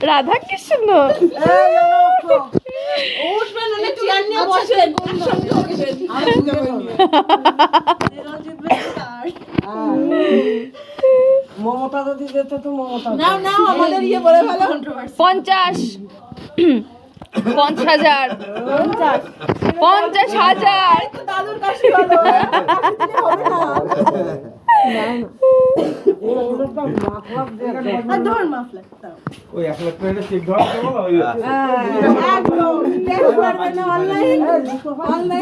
রাধা কৃষ্ণ মমতা যদি যেত তো মমতা আমাদের ইয়ে বলে ভালো 50 50,000 50,000 দাদুর কাছে ভালো ধর মাফলার ওই 1 লাখ টাকা চেক ধরা দেবো না ওই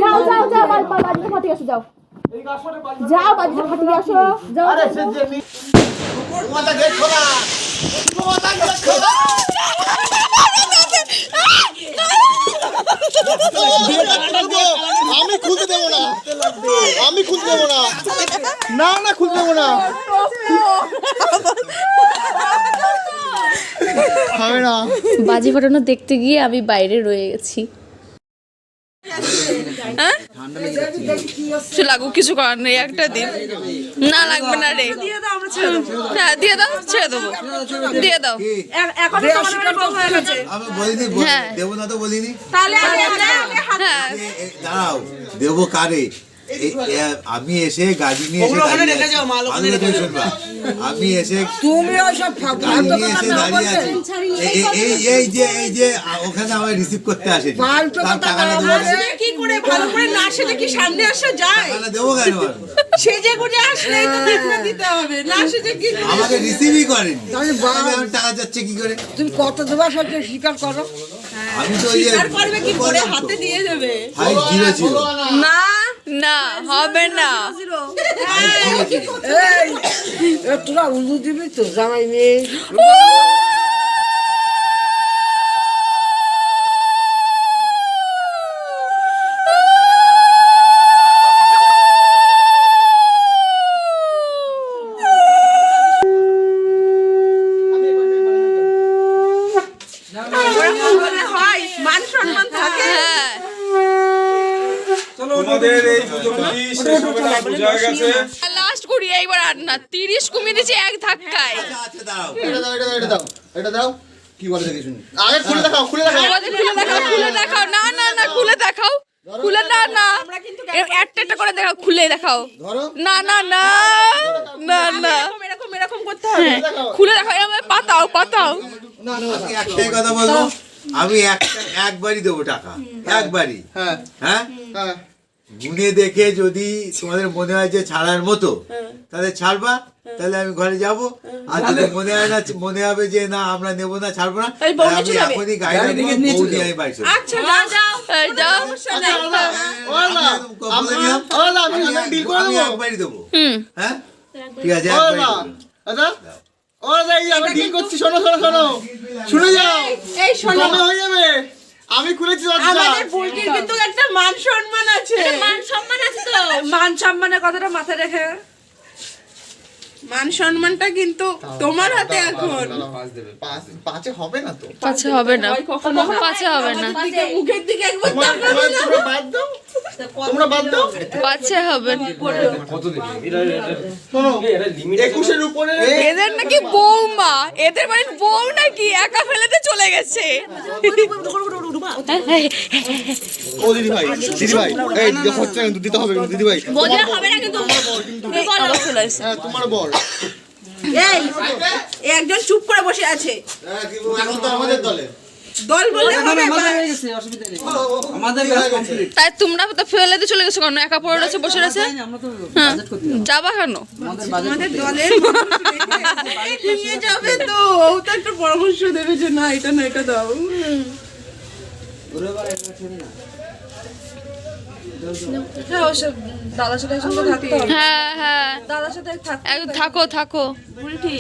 যাও যাও যাও বাড়িতে ফাটিয়ে আসো যাও যাও বাড়িতে ফাটিয়ে আসো যাও আমি খুলতে দেবো না আমি খুলতে দেবো না না না খুলতে দেবো না হবে না বাজি ফাটানো দেখতে গিয়ে আমি বাইরে রয়ে গেছি। লাগুক, কিছু করার নেই, একটা দিন না লাগবে না রে, হ্যাঁ দিয়ে দাও, ছেড়ে দেবো, দিয়ে দাও। হ্যাঁ দেবো না তো বলিনি। হ্যাঁ দাঁড়াও, দেবো কারে? আমি এসে গাড়ি নিয়ে এসে আমি এসে তুমি ওইসব গাড়ি নিয়ে এসে দাঁড়িয়ে আছি, এই যে ওখানে আমার রিসিভ করতে আসে, টাকাটা কি করে ভালো করে না সেটা কি সামনে আসা যায়? দেবো কেন? সেজে গুজে আসলেই তো দেখতে দিতে হবে, না সেজে কি আমাকে রিসিভই করেনি, আমার টাকা যাচ্ছে কি করে? তুমি কত দেবার সাথে স্বীকার করো। আমি তো ওই যে আর করবে কি করে, হাতে দিয়ে দেবে 5-0 ছিল। না না হবে না, এই তোরা উজু দিবি তো জামাই মেয়ে হয়, মান সম্মান থাকে। হ্যাঁ তোমাদের এই পুজোটি শেষ হবে না, বোঝা গেছে। লাস্ট করি এইবার, আর না 30 কমিয়ে দিয়েছি এক ধাক্কায়। আচ্ছা দাঁড়াও, এটা দাও কি বলে দেখি শুনি আগে খুলে দেখাও খুলে দেখাও আমাদের খুলে দেখাও, খুলে দেখাও, না না না খুলে দেখাও, খুলে না না একটা একটা করে দেখাও, খুলে দেখাও, না না না না না এরকম এরকম করতে হবে। খুলে দেখাও, এবার পাতাও পাতাও। আমি একটাই কথা বলবো, আমি একবারই দেবো টাকা, একবারই। হ্যাঁ হ্যাঁ, হ্যাঁ গুনে দেখে যদি তোমাদের মনে হয় যে ছাড়ার মতো, তাহলে ছাড়বা, তাহলে আমি ঘরে যাব। আর যদি মনে হয় না, মনে হবে যে না আমরা নেবো না, ছাড়বো না, তাহলে বউ আমি নিয়ে চলে এখনই গাড়ি নিয়ে আমি বাড়ি চলে যাবো। আচ্ছা যাও যাও এই যাও। আমি ডিল করে দেবো, একবারই দেবো। হ্যাঁ ঠিক আছে, একবারই দেবো। আচ্ছা আমি ডিল করছি, শোনো শোনো শোনো শুনে যাও, এই শোনো, কমে হয়ে যাবে। আমি খুলেছি দরজা। আমাদের বুলটির কিন্তু একটা মান সম্মান আছে, মান সম্মান আছে তো, মান সম্মানের কথাটা মাথায় রেখে, মান সম্মানটা কিন্তু তোমার হাতে এখন। পাঁচে হবে না তো, পাছে হবে না, পাছে হবে না, মুখের দিকে একবার তোমরা বাদ দাও, তোমরা বাদ দাও। পাছে হবে না। শোনো 21-এর উপরে এদের নাকি বৌমা, এদের বাড়ির বউ নাকি একা ফেলেতে চলে গেছে। ও দিদি ভাই এই হচ্ছে না, দিতে হবে দিদি ভাই, বোঝা হবে না কিন্তু আবার চলে আসে। হ্যাঁ তোমার বল। এই একজন চুপ করে বসে আছে, এখন তো আমাদের দলে দল বলতে হবে তাই তোমরা তো ফেলেতে চলে গেছো কেন? একা পড়ে রয়েছে, বসে রয়েছে, হ্যাঁ যাবা কেন? আমাদের দলের নিয়ে যাবে তো, ও তো একটা পরামর্শ দেবে যে না এটা না এটা দাও। দাদার সাথে একসঙ্গে থাকতে হবে, হ্যাঁ হ্যাঁ দাদার সাথে থাকো থাকো। বুলটি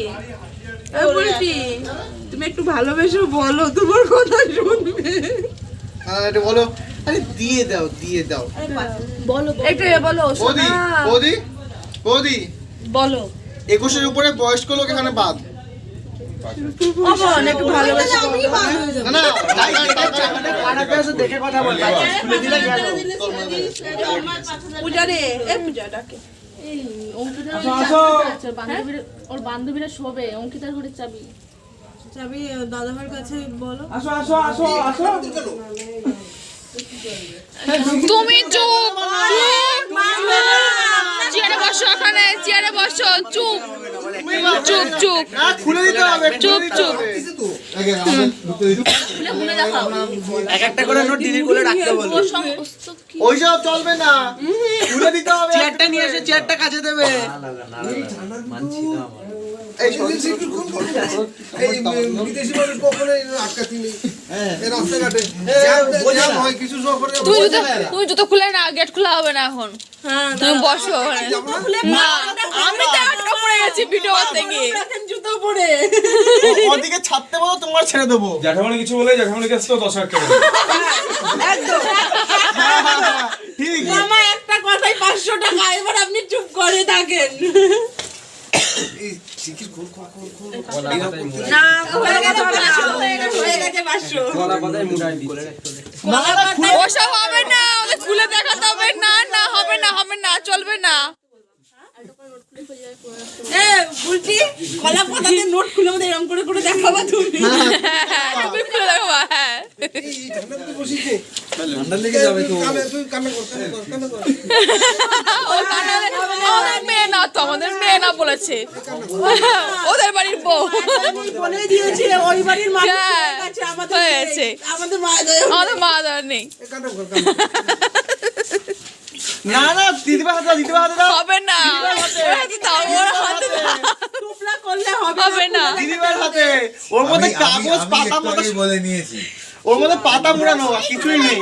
বুলটি তুমি একটু ভালোবেসে বলো, তোমার কথা শুনবে। হ্যাঁ এটা বলো, আরে দিয়ে দাও দিয়ে দাও। একটু বলো বৌদি বৌদি বৌদি বলো 21-এর উপরে বয়স্ক লোক এখানে বাদ। একটু ভালোবেসে না না দেখে কথা বল, খুলে দিলে গেল। পূজা রে, এই পূজা ডাকে এই অঙ্কিতার আসো, ঘরের আসো। চাবি আছে, ওর বান্ধবীরা শোবে, অঙ্কিতার ঘরের চাবি। চাবি দাদাভাইয়ের কাছে বলো। আসো আসো আসো আসো তুমি চুপ চেয়ারে বসো, ওখানে চেয়ারে বসো, চুপ চুপ চুপ খুলে দিতে হবে চুপ চুপ খুলে দেখাও। এক একটা করে নোট দিদির কোলে রাখতে বলো। ও সমস্ত কি ওইসব চলবে না, খুলে দিতে হবে। চেয়ারটা নিয়ে এসে চেয়ারটা কাছে দেবে। এই বিদেশি মানুষ কখনো আটকাতি নেই এই রাস্তাঘাটে জ্যাম হয় কিছু সময় পরে তুমি জুতো খুলে না, গেট খোলা হবে না এখন। তুমি বসো ওখানে। না আমি তো আটকা পড়ে গেছি ভিডিও করতে গিয়ে। জুতো পরে ওদিকে ছাড়তে বলো, তোমার ছেড়ে দেবো। জ্যাঠামণি কিছু বলে জ্যাঠামণির কাছে তো 10,000 টাকা ঠিক মামা একটা কথাই 500 টাকা, এবার আপনি চুপ করে থাকেন। না হয়ে গেছে 500। ওসব হবে না, ওদের খুলে দেখাতে হবে। না না হবে না, হবে না, চলবে না। বুলটি কলা পাতাতে নোট খুলে আমাদের এরকম করে করে দেখাবা তুমি। তুমি খুলে দেখাবা। হ্যাঁ ঠান্ডা লেগে যাবে তো। তুই কান্না কর, কান্না কর। ও কানালে আমাদের মেয়ে না তো, আমাদের মেয়ে না বলেছে, ওদের বাড়ির বউ। বলে দিয়েছে ওই বাড়ির মানুষ হ্যাঁ, কাছে আমাদের হয়েছে। আমাদের মা আমাদের মা দেওয়ার নেই। কান্না কর, না না দিদিবা হাতে দাও, দিদিবা হাতে দাও। হবে না, ওর হাতে দাও, ওর হাতে দাও। টুপলা করলে হবে হবে না। দিদিবার হাতে ওর মধ্যে কাগজ পাতা মতো, বলে নিয়েছি। ওর মধ্যে পাতা মুড়ানো, কিছুই নেই।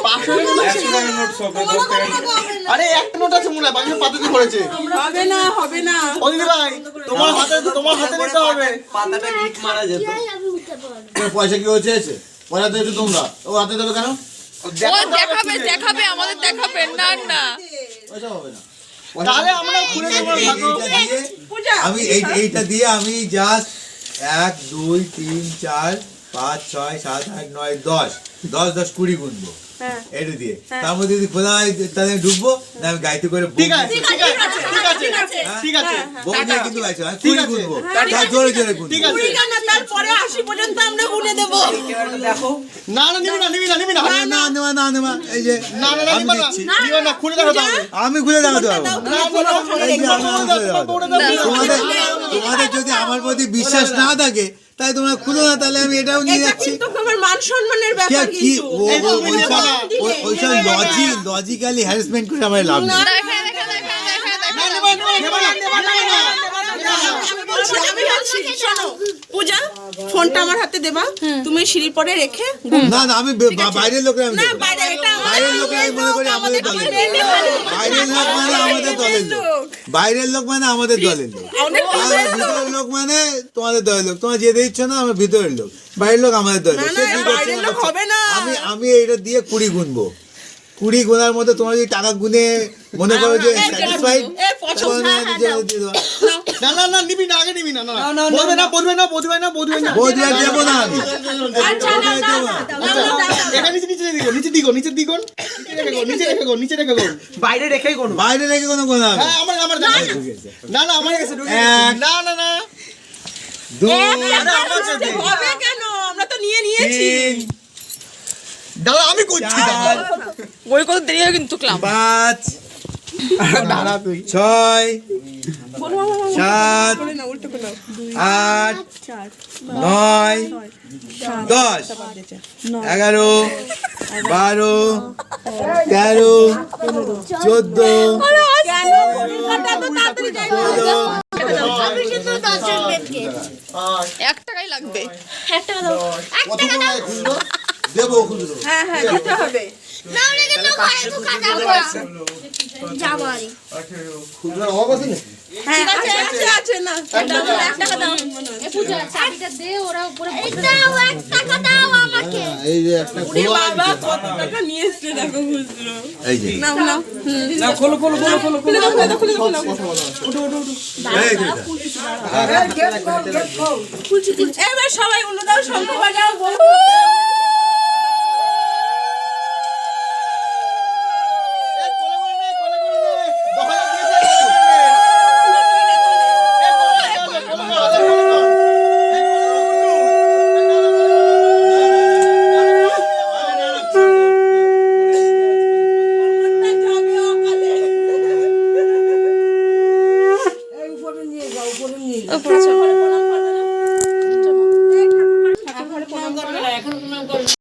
500 নোট সব 10 টাকা আরে একটা নোট আছে মনে হয়, বাকি পাতা দিয়ে ভরেছে। হবে না, হবে না। ও দিদি ভাই, তোমার হাতে নিতে হবে। পাতাটা গিট মারা যেত। পয়সা কি হচ্ছে? পয়সা দিয়েছো তোমরা, ও হাতে দেবে কেন? ও দেখাবে, দেখাবে, আমাদের দেখাবে। না না পয়সা হবে না, তাহলে আমরা খুলে দেবো। আমি এইটা দিয়ে আমি জাস্ট 1 2 3 4 5 6 7 8 9 10 10 20 গুনবো এটা দিয়ে। তার মধ্যে যদি খোলা হয় তাহলে আমি ঢুকবো, না আমি গাইতে করে ঠিক আছে, ঠিক আছে, ঠিক আছে, ঠিক আছে, বউ নিয়ে কিন্তু গাইছে, আমি 20 গুনবো, তার জোরে জোরে গুনবো। ঠিক আছে। তারপরে 80 পর্যন্ত আমরা গুনে দেব। দেখো না না নিবি না, নিবি না, নিবি না। না নেওয়া না নেওয়া, এই যে না না না, আমি নিবা না, দিচ্ছি। নিবা না, খুলে দেখাতে হবে। আমি খুলে দেখাতে পারবো না। না, এই যে আমি খুলে দেখাতে পারবো না। তোমাদের যদি আমার প্রতি বিশ্বাস না থাকে তাই তোমরা খুলো না, তাহলে আমি এটাও নিয়ে যাচ্ছি। কিন্তু তোমার মান সম্মানের ব্যাপার কি কিন্তু। ওইসব লজিক্যালি হ্যারাসমেন্ট করে আমার লাভ নেই। আমি বলছি, শোনো, পূজা ফোনটা আমার হাতে দেবা, তুমি সিঁড়ির পরে রেখে না না, আমি বাইরের লোকের আমি না দেবো। বাইরে এটা বাইরের লোকের আমি মনে করি আমাদের দলের লোক। বাইরের লোক মানে আমাদের দলের লোক। বাইরের লোক মানে আমাদের দলের লোক। আর ভিতরের লোক মানে তোমাদের দলের লোক। তোমরা যেতে ইচ্ছ না, আমার ভিতরের লোক। বাইরের লোক আমাদের দলের লোক। সে কি করছে বাইরের না লোক করছে। হবে না। আমি এইটা দিয়ে 20 গুনবো। 20 গোনার মধ্যে তোমার যদি টাকা গুনে মনে করো যে স্যাটিসফাইড, না না না, নিবি না, আগে নিবি না। না না, বলবে না, বলবে না, বলবে না, বলবে না। বোধহয় দেবো না আমি। বোধহয় দেবো না। এখানে নিচে দিগো, নিচে দিগো, নিচে দিগো, নিচে রেখে গো, নিচে রেখে গো। বাইরে রেখেই কোনো বাইরে রেখে কোনো গোনা হবে হ্যাঁ, আমার না না, আমার কাছে না না না, 2 হবে কেন? আমরা তো নিয়ে নিয়েছি। 3 দাদা আমি করছি। 4 ওই কত দেরি হয় কিন্তু ক্লাম। 5 দাঁড়া তুই। 6 7 8 9 10 11 12 13 14 1 টাকাই লাগবে। কত করে খুলবো? দেবো, খুলে দেবো। হ্যাঁ হ্যাঁ দিতে হবে। খুলবার অভাব আছে না? হ্যাঁ আছে আছে না। চাবিটা দে, ওরা উপরে এই যে একটা ওরে বাবা কত টাকা নিয়ে এসেছে দেখো খুচরো। এই যে নাও নাও। না খোলো খোলো খোলো খোলো খুলে দাও খুলে দাও খুলে দাও। এই যে এবার সবাই উল্টো দাও, শঙ্খ বাজাও, বল। কোলে করে নে, কোলে করে নে। 10,000 দিয়েছে নিয়ে ও, আচ্ছা,